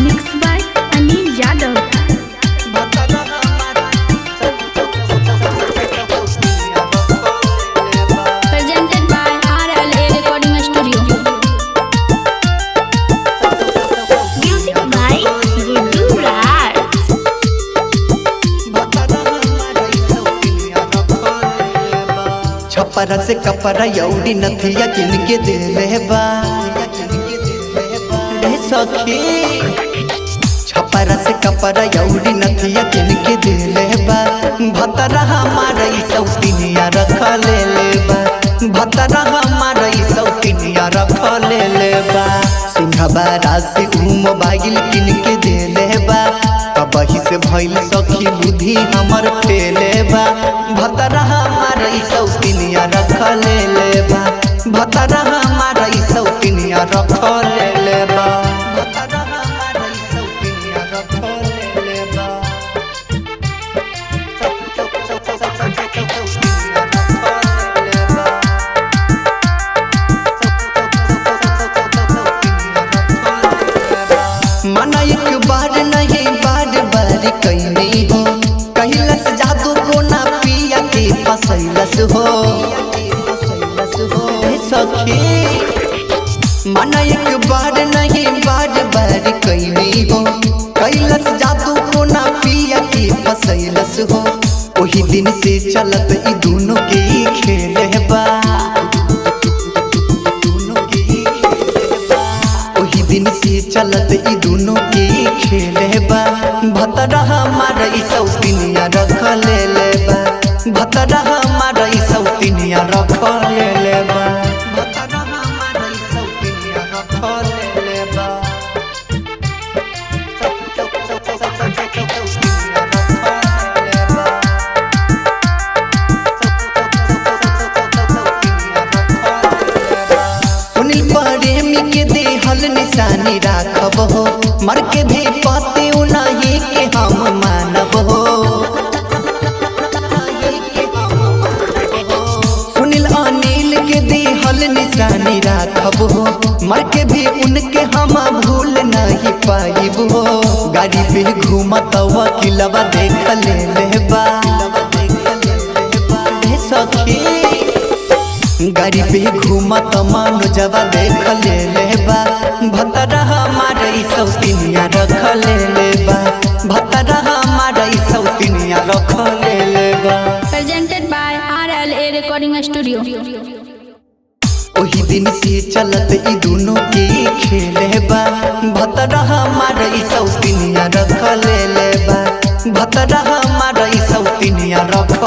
Mix by Anil Yadav. Presented by RLA recording studio. Music by Guddu Raj. Chhapra से कपड़ा यौड़ी नथिया किन के दे ले बा रे सखी। छपरा से कपड़ा यौड़ी नथिया किन के दे ले बा। भतरा हमारा ई सौतिनिया रख ले बा। भतरा हमारा ई सौतिनिया रख ले बा। सिंघाबा राशि मोबाइल किन के दे ले बा। कबही से भइल सखी बुद्धि हमर फेले बा। भतरा हमारा ई सौतिनिया रख ले बा। भतरा हमारा ई सौतिनिया रख ले बा। भतरा हमारा ई सौतिनिया रख ले बा। मना एक बार नहीं बार बार कैली हो। कहलस जादू को ना पिया के फसैलस हो सखी। मना एक बार नहीं बार बार कैली हो। कहलस जादू को ना पिया के फसैलस हो। वही दिन से चलत ई दोनों के खेल बा। वही दिन से चलत ई दोनों के खेल बा। भतरा हमारा ई सौतिनिया रख ले बा। भतरा हमारा ई सौतिनिया रख ले बा। भतरा हमारा ई सौतिनिया रख ले बा। सुनील प्रेमी के देहल निशानी राखब हो। मर के भी पाते नहीं के हम मानब हो। सुनील अनिल के देहल निशानी राखब हो। मर के भी उनके हम भूल नहीं पाइब हो। गाड़ी पे घूमत वकीलवा देख ले बा सखी। गाड़ी पे घूमत मनोजवा देख ले बा। भतरा हमारा ई सौतिनिया रख ले बा। भतरा हमारा ई सौतिनिया रख ले बा। Presented by RLA recording studio. वही दिन से चलत ई दोनों के खेल बा। भतरा हमारा ई सौतिनिया रख ले बा। भतरा हमारा ई सौतिनिया रख